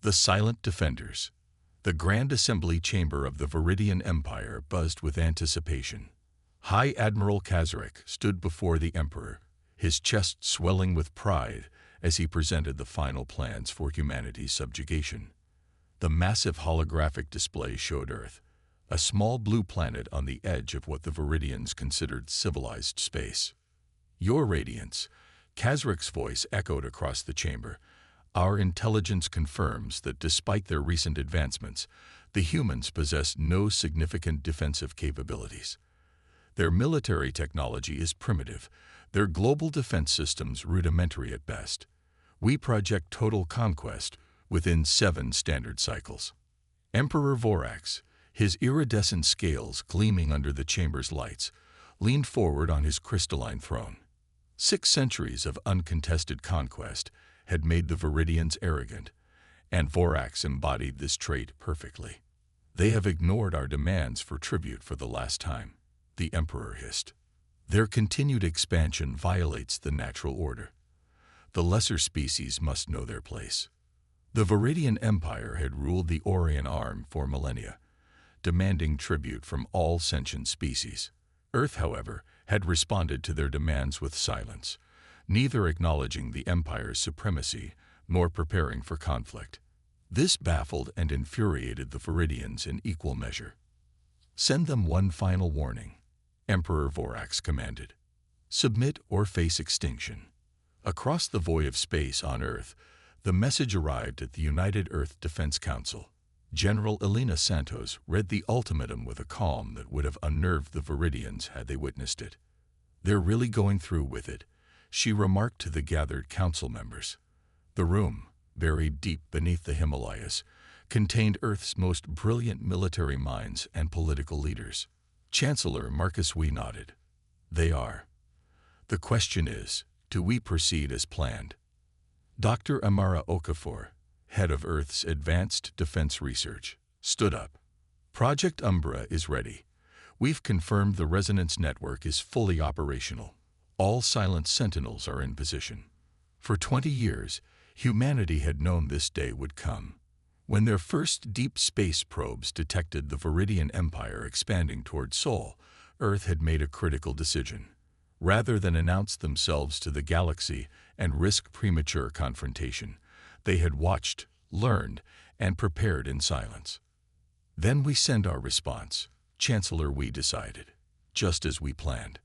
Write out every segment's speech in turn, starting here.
The silent defenders. The grand assembly chamber of the Vidian Empire buzzed with anticipation. High Admiral Kazarek stood before the Emperor, his chest swelling with pride as he presented the final plans for humanity's subjugation. The massive holographic display showed Earth, a small blue planet on the edge of what the Vidians considered civilized space. "Your Radiance," Kazarek's voice echoed across the chamber. "Our intelligence confirms that despite their recent advancements, the humans possess no significant defensive capabilities. Their military technology is primitive, their global defense systems rudimentary at best. We project total conquest within 7 standard cycles." Emperor Vorax, his iridescent scales gleaming under the chamber's lights, leaned forward on his crystalline throne. 6 centuries of uncontested conquest had made the Vidians arrogant, and Vorax embodied this trait perfectly. "They have ignored our demands for tribute for the last time," the Emperor hissed. "Their continued expansion violates the natural order. The lesser species must know their place." The Vidian Empire had ruled the Orion Arm for millennia, demanding tribute from all sentient species. Earth, however, had responded to their demands with silence, neither acknowledging the Empire's supremacy nor preparing for conflict. This baffled and infuriated the Vidians in equal measure. "Send them one final warning," Emperor Vorax commanded. "Submit or face extinction." Across the void of space on Earth, the message arrived at the United Earth Defense Council. General Elena Santos read the ultimatum with a calm that would have unnerved the Vidians had they witnessed it. "They're really going through with it," she remarked to the gathered council members. The room, buried deep beneath the Himalayas, contained Earth's most brilliant military minds and political leaders. Chancellor Marcus Wee nodded. "They are. The question is, do we proceed as planned?" Dr. Amara Okafor, head of Earth's Advanced Defense Research, stood up. "Project Umbra is ready. We've confirmed the resonance network is fully operational. All silent sentinels are in position. For 20 years, humanity had known this day would come. When their first deep space probes detected the Vidian Empire expanding toward Sol, Earth had made a critical decision. Rather than announce themselves to the galaxy and risk premature confrontation, they had watched, learned, and prepared in silence. "Then we send our response," Chancellor Wee decided, "just as we planned."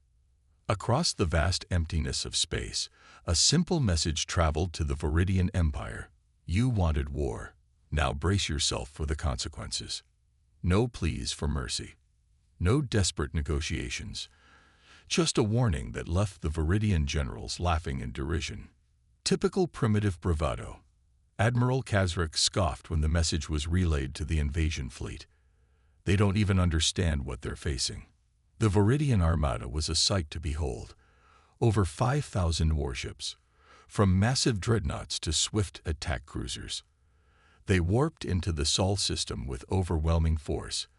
Across the vast emptiness of space, a simple message traveled to the Vidian Empire. "You wanted war. Now brace yourself for the consequences. No pleas for mercy. No desperate negotiations. Just a warning that left the Vidian generals laughing in derision. Typical primitive bravado. Admiral Kazarek scoffed when the message was relayed to the invasion fleet. They don't even understand what they're facing. The Vidian Armada was a sight to behold. Over 5,000 warships, from massive dreadnoughts to swift attack cruisers. They warped into the Sol system with overwhelming force,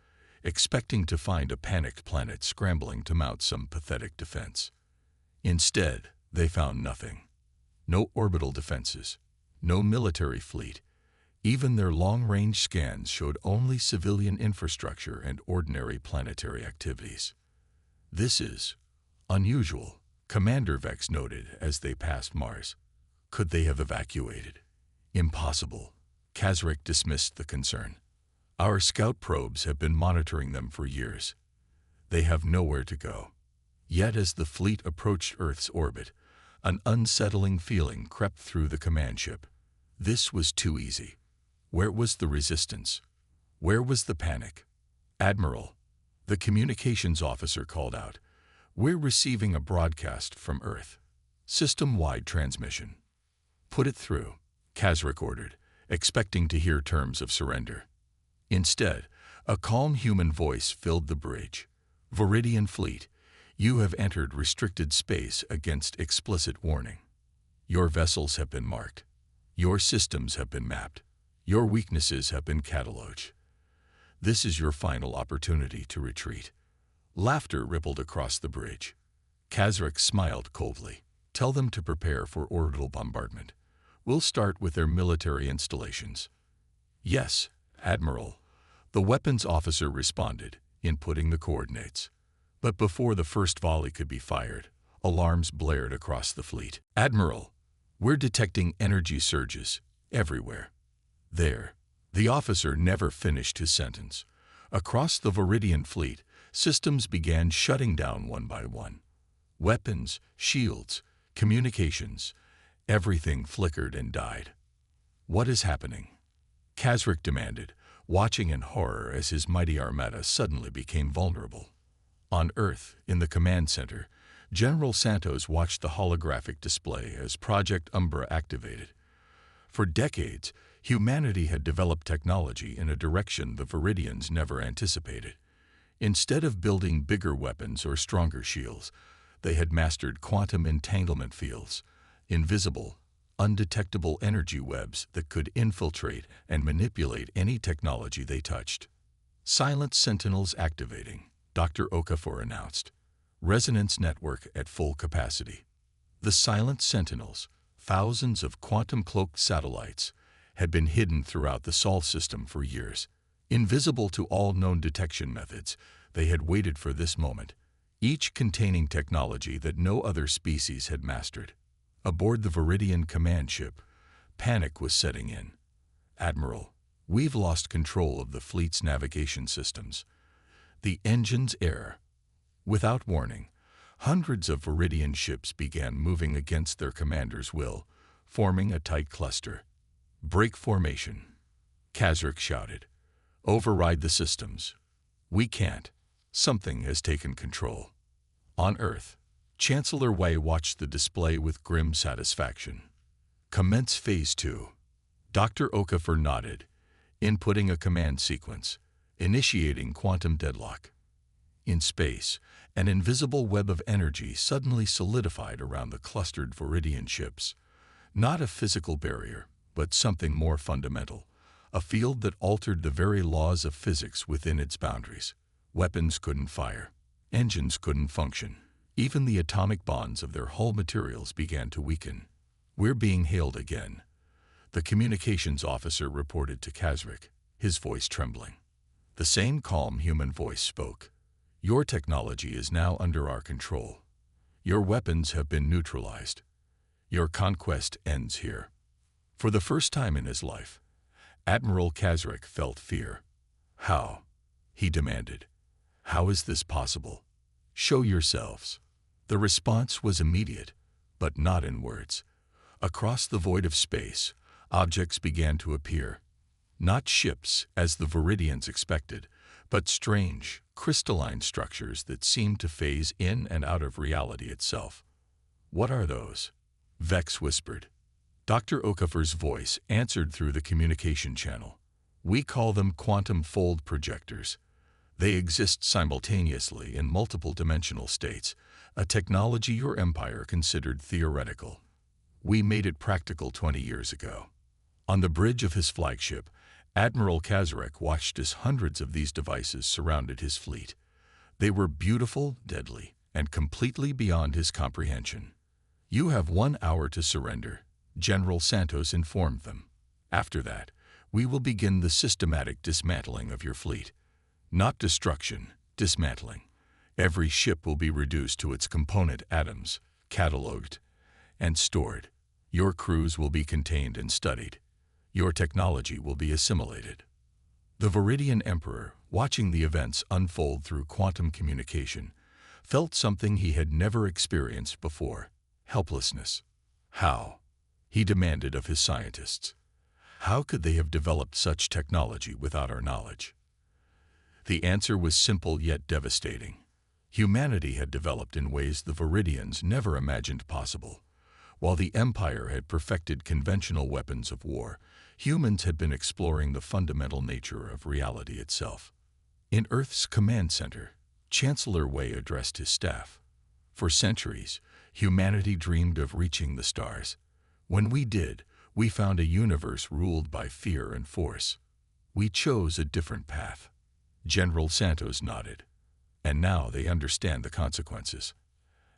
expecting to find a panicked planet scrambling to mount some pathetic defense. Instead, they found nothing. No orbital defenses, no military fleet. Even their long-range scans showed only civilian infrastructure and ordinary planetary activities. "This is unusual," Commander Vex noted as they passed Mars. "Could they have evacuated?" "Impossible." Kazarek dismissed the concern. "Our scout probes have been monitoring them for years. They have nowhere to go." Yet as the fleet approached Earth's orbit, an unsettling feeling crept through the command ship. This was too easy. Where was the resistance? Where was the panic? "Admiral," the communications officer called out, "we're receiving a broadcast from Earth. System-wide transmission." "Put it through," Kazarek ordered, expecting to hear terms of surrender. Instead, a calm human voice filled the bridge. "Vidian fleet, you have entered restricted space against explicit warning. Your vessels have been marked. Your systems have been mapped. Your weaknesses have been cataloged. This is your final opportunity to retreat." Laughter rippled across the bridge. Kazarek smiled coldly. "Tell them to prepare for orbital bombardment. We'll start with their military installations." Yes, Admiral. The weapons officer responded, inputting the coordinates. But before the first volley could be fired, alarms blared across the fleet. Admiral, we're detecting energy surges everywhere. There. The officer never finished his sentence. Across the Vidian fleet, systems began shutting down one by one. Weapons, shields, communications, everything flickered and died. What is happening? Kazric demanded, watching in horror as his mighty armada suddenly became vulnerable. On Earth, in the command center, General Santos watched the holographic display as Project Umbra activated. For decades, humanity had developed technology in a direction the Vidians never anticipated. Instead of building bigger weapons or stronger shields, they had mastered quantum entanglement fields, invisible, undetectable energy webs that could infiltrate and manipulate any technology they touched. Silent Sentinels activating, Dr. Okafor announced. Resonance network at full capacity. The Silent Sentinels, thousands of quantum-cloaked satellites, had been hidden throughout the Sol system for years. Invisible to all known detection methods, they had waited for this moment, each containing technology that no other species had mastered. Aboard the Vidian command ship, panic was setting in. Admiral, we've lost control of the fleet's navigation systems. The engines err. Without warning, hundreds of Vidian ships began moving against their commander's will, forming a tight cluster. Break formation, Kazric shouted. Override the systems. We can't. Something has taken control. On Earth, Chancellor Wei watched the display with grim satisfaction. Commence Phase 2. Dr. Okafor nodded, inputting a command sequence, initiating quantum deadlock. In space, an invisible web of energy suddenly solidified around the clustered Vidian ships. Not a physical barrier, but something more fundamental, a field that altered the very laws of physics within its boundaries. Weapons couldn't fire. Engines couldn't function. Even the atomic bonds of their hull materials began to weaken. We're being hailed again, the communications officer reported to Kazric, his voice trembling. The same calm human voice spoke. Your technology is now under our control. Your weapons have been neutralized. Your conquest ends here. For the first time in his life, Admiral Kazric felt fear. How? He demanded. How is this possible? Show yourselves. The response was immediate, but not in words. Across the void of space, objects began to appear. Not ships, as the Vidians expected, but strange, crystalline structures that seemed to phase in and out of reality itself. What are those? Vex whispered. Dr. Okafor's voice answered through the communication channel. We call them quantum fold projectors. They exist simultaneously in multiple dimensional states, a technology your empire considered theoretical. We made it practical 20 years ago. On the bridge of his flagship, Admiral Kazric watched as hundreds of these devices surrounded his fleet. They were beautiful, deadly, and completely beyond his comprehension. You have 1 hour to surrender, General Santos informed them. After that, we will begin the systematic dismantling of your fleet. Not destruction, dismantling. Every ship will be reduced to its component atoms, catalogued, and stored. Your crews will be contained and studied. Your technology will be assimilated. The Vidian Emperor, watching the events unfold through quantum communication, felt something he had never experienced before: helplessness. How? He demanded of his scientists. How could they have developed such technology without our knowledge? The answer was simple yet devastating. Humanity had developed in ways the Vidians never imagined possible. While the Empire had perfected conventional weapons of war, humans had been exploring the fundamental nature of reality itself. In Earth's command center, Chancellor Wei addressed his staff. For centuries, humanity dreamed of reaching the stars. When we did, we found a universe ruled by fear and force. We chose a different path. General Santos nodded. And now they understand the consequences.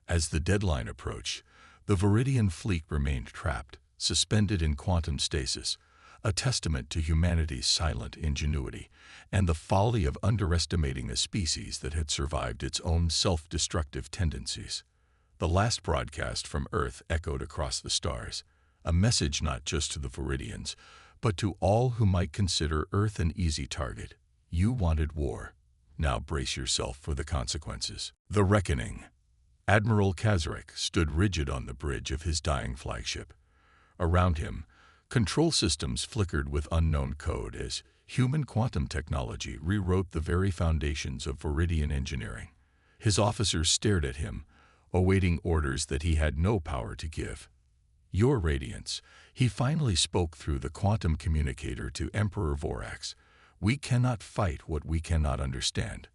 As the deadline approached, the Vidian fleet remained trapped, suspended in quantum stasis, a testament to humanity's silent ingenuity and the folly of underestimating a species that had survived its own self-destructive tendencies. The last broadcast from Earth echoed across the stars, a message not just to the Viridians, but to all who might consider Earth an easy target. You wanted war. Now brace yourself for the consequences. The Reckoning. Admiral Kazarek stood rigid on the bridge of his dying flagship. Around him, control systems flickered with unknown code as human quantum technology rewrote the very foundations of Viridian engineering. His officers stared at him, awaiting orders that he had no power to give. Your Radiance, he finally spoke through the quantum communicator to Emperor Vorax. We cannot fight what we cannot understand.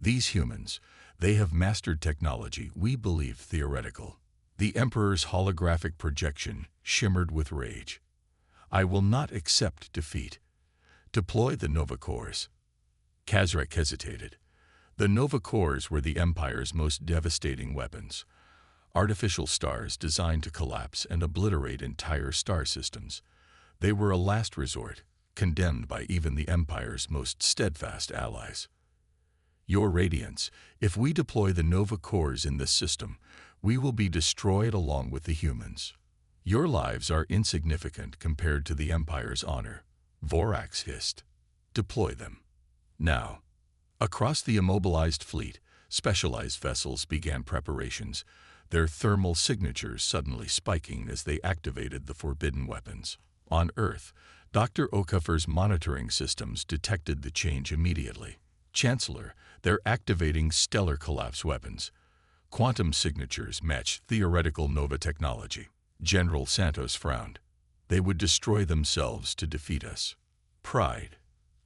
These humans, they have mastered technology we believe theoretical. The Emperor's holographic projection shimmered with rage. I will not accept defeat. Deploy the Nova Cores. Kazarek hesitated. The Nova Cores were the Empire's most devastating weapons. Artificial stars designed to collapse and obliterate entire star systems. They were a last resort, condemned by even the Empire's most steadfast allies. Your Radiance, if we deploy the Nova Cores in this system, we will be destroyed along with the humans. Your lives are insignificant compared to the Empire's honor. Vorax hissed. Deploy them. Now. Across the immobilized fleet, specialized vessels began preparations, their thermal signatures suddenly spiking as they activated the forbidden weapons. On Earth, Dr. Okafor's monitoring systems detected the change immediately. Chancellor, they're activating stellar collapse weapons. Quantum signatures match theoretical Nova technology. General Santos frowned. They would destroy themselves to defeat us. Pride.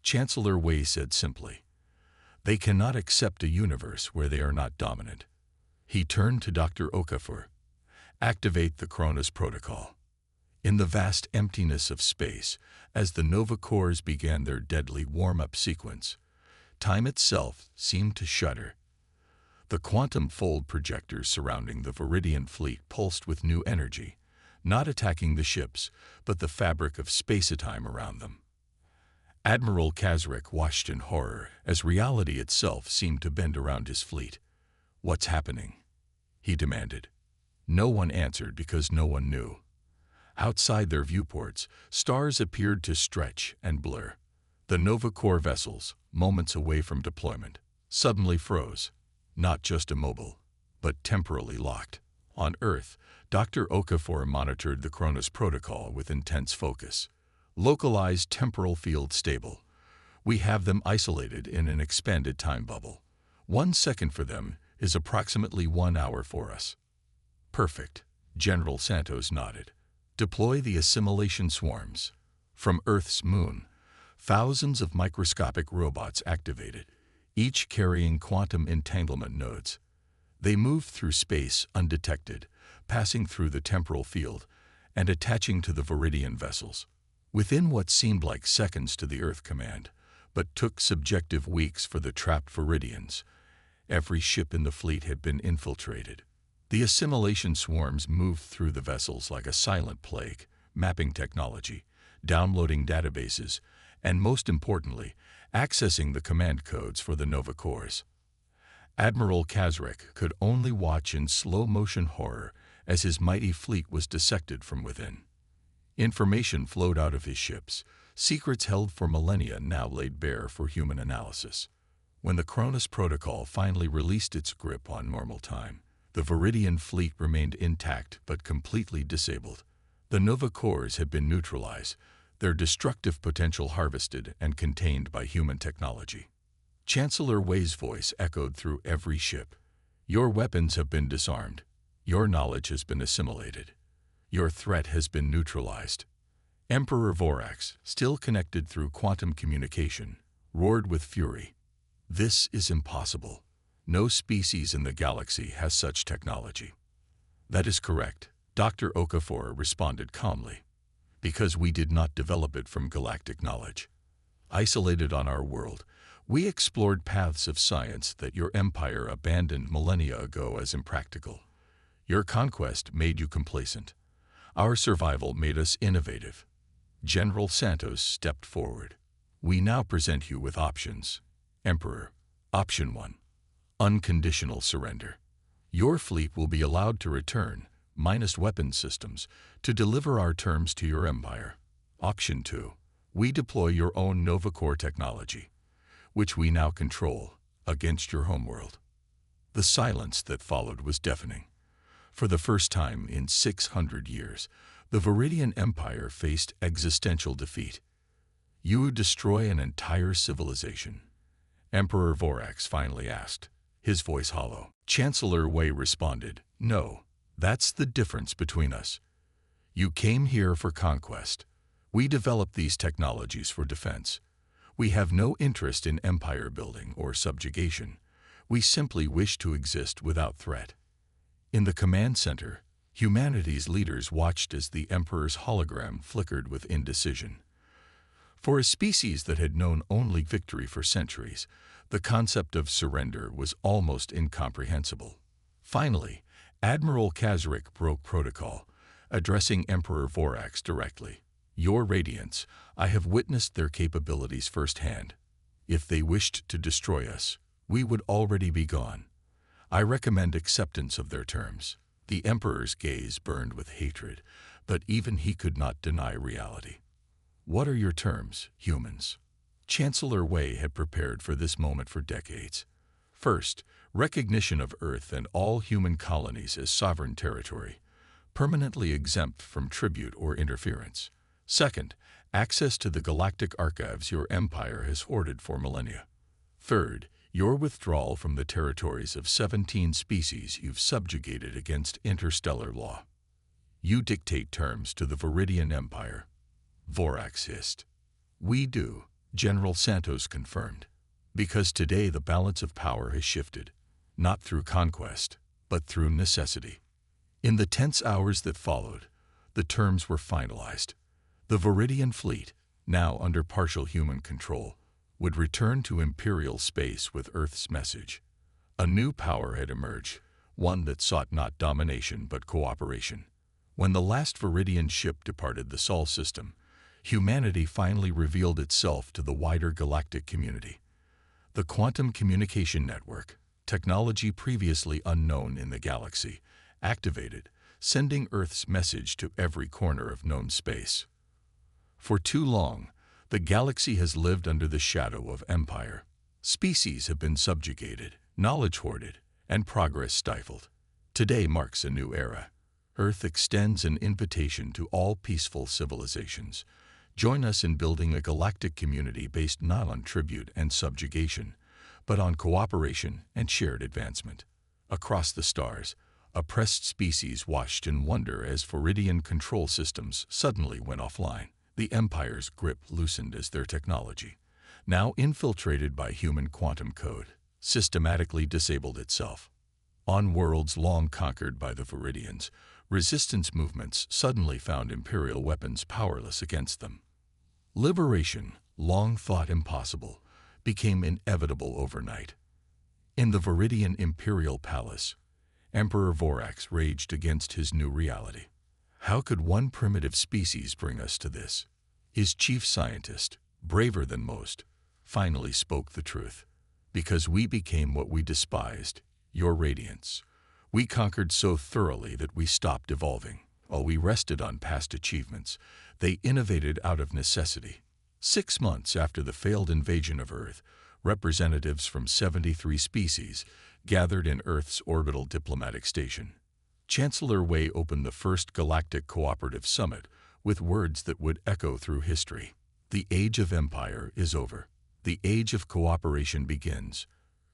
Chancellor Wei said simply. They cannot accept a universe where they are not dominant. He turned to Dr. Okafor. Activate the Cronis protocol. In the vast emptiness of space, as the Nova Cores began their deadly warm-up sequence, time itself seemed to shudder. The quantum fold projectors surrounding the Viridian fleet pulsed with new energy, not attacking the ships, but the fabric of space-time around them. Admiral Kazarek watched in horror as reality itself seemed to bend around his fleet. What's happening? He demanded. No one answered because no one knew. Outside their viewports, stars appeared to stretch and blur. The Nova Core vessels, moments away from deployment, suddenly froze, not just immobile, but temporally locked. On Earth, Dr. Okafor monitored the Cronis protocol with intense focus. Localized temporal field stable. We have them isolated in an expanded time bubble. 1 second for them is approximately 1 hour for us. Perfect. General Santos nodded. Deploy the assimilation swarms. From Earth's moon, thousands of microscopic robots activated, each carrying quantum entanglement nodes. They moved through space undetected, passing through the temporal field and attaching to the Viridian vessels. Within what seemed like seconds to the Earth Command, but took subjective weeks for the trapped Viridians, every ship in the fleet had been infiltrated. The assimilation swarms moved through the vessels like a silent plague, mapping technology, downloading databases, and most importantly, accessing the command codes for the Nova Cores. Admiral Kazarek could only watch in slow-motion horror as his mighty fleet was dissected from within. Information flowed out of his ships, secrets held for millennia now laid bare for human analysis. When the Cronis protocol finally released its grip on normal time, the Viridian fleet remained intact but completely disabled. The Nova Cores had been neutralized, their destructive potential harvested and contained by human technology. Chancellor Wei's voice echoed through every ship. Your weapons have been disarmed. Your knowledge has been assimilated. Your threat has been neutralized. Emperor Vorax, still connected through quantum communication, roared with fury. This is impossible. No species in the galaxy has such technology. That is correct, Dr. Okafor responded calmly. Because we did not develop it from galactic knowledge. Isolated on our world, we explored paths of science that your empire abandoned millennia ago as impractical. Your conquest made you complacent. Our survival made us innovative. General Santos stepped forward. We now present you with options. Emperor, Option 1. Unconditional surrender. Your fleet will be allowed to return, minus weapon systems, to deliver our terms to your empire. Option 2. We deploy your own Nova Core technology, which we now control, against your homeworld. The silence that followed was deafening. For the first time in 600 years, the Vidian Empire faced existential defeat. You would destroy an entire civilization? Emperor Vorax finally asked, his voice hollow. Chancellor Wei responded, No, that's the difference between us. You came here for conquest. We developed these technologies for defense. We have no interest in empire building or subjugation. We simply wish to exist without threat. In the command center, humanity's leaders watched as the Emperor's hologram flickered with indecision. For a species that had known only victory for centuries, the concept of surrender was almost incomprehensible. Finally, Admiral Kazaric broke protocol, addressing Emperor Vorax directly. Your Radiance, I have witnessed their capabilities firsthand. If they wished to destroy us, we would already be gone. I recommend acceptance of their terms. The Emperor's gaze burned with hatred, but even he could not deny reality. What are your terms, humans? Chancellor Wei had prepared for this moment for decades. First, recognition of Earth and all human colonies as sovereign territory, permanently exempt from tribute or interference. Second, access to the galactic archives your empire has hoarded for millennia. Third, your withdrawal from the territories of 17 species you've subjugated against interstellar law. You dictate terms to the Vidian Empire. Vorax hissed. We do, General Santos confirmed. Because today the balance of power has shifted, not through conquest, but through necessity. In the tense hours that followed, the terms were finalized. The Vidian fleet, now under partial human control, would return to Imperial space with Earth's message. A new power had emerged, one that sought not domination but cooperation. When the last Vidian ship departed the Sol system, humanity finally revealed itself to the wider galactic community. The quantum communication network, technology previously unknown in the galaxy, activated, sending Earth's message to every corner of known space. For too long, the galaxy has lived under the shadow of empire. Species have been subjugated, knowledge hoarded, and progress stifled. Today marks a new era. Earth extends an invitation to all peaceful civilizations. Join us in building a galactic community based not on tribute and subjugation, but on cooperation and shared advancement. Across the stars, oppressed species watched in wonder as Vidian control systems suddenly went offline. The Empire's grip loosened as their technology, now infiltrated by human quantum code, systematically disabled itself. On worlds long conquered by the Vidians, resistance movements suddenly found Imperial weapons powerless against them. Liberation, long thought impossible, became inevitable overnight. In the Vidian Imperial Palace, Emperor Vorax raged against his new reality. How could one primitive species bring us to this? His chief scientist, braver than most, finally spoke the truth. Because we became what we despised, your Radiance. We conquered so thoroughly that we stopped evolving. While we rested on past achievements, they innovated out of necessity. 6 months after the failed invasion of Earth, representatives from 73 species gathered in Earth's orbital diplomatic station. Chancellor Wei opened the first Galactic Cooperative Summit with words that would echo through history. The age of empire is over. The age of cooperation begins.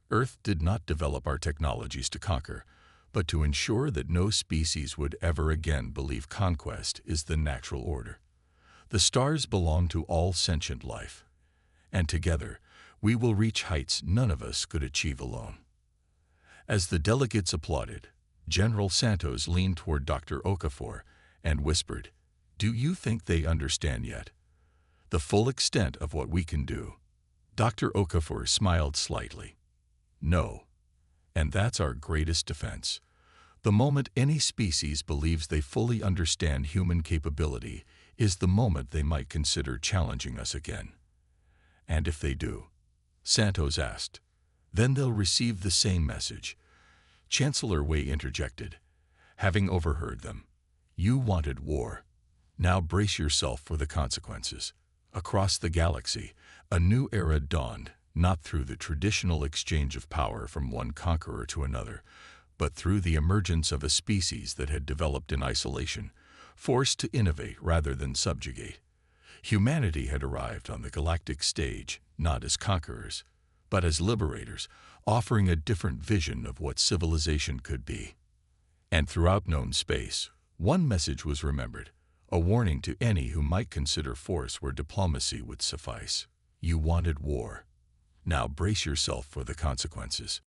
Earth did not develop our technologies to conquer, but to ensure that no species would ever again believe conquest is the natural order. The stars belong to all sentient life, and together we will reach heights none of us could achieve alone. As the delegates applauded, General Santos leaned toward Dr. Okafor and whispered, Do you think they understand yet the full extent of what we can do? Dr. Okafor smiled slightly. No. And that's our greatest defense. The moment any species believes they fully understand human capability, is the moment they might consider challenging us again. And if they do, Santos asked, then they'll receive the same message. Chancellor Wei interjected, having overheard them. You wanted war. Now brace yourself for the consequences. Across the galaxy, a new era dawned, not through the traditional exchange of power from one conqueror to another, but through the emergence of a species that had developed in isolation, forced to innovate rather than subjugate. Humanity had arrived on the galactic stage, not as conquerors, but as liberators, offering a different vision of what civilization could be. And throughout known space, one message was remembered, a warning to any who might consider force where diplomacy would suffice. You wanted war. Now brace yourself for the consequences.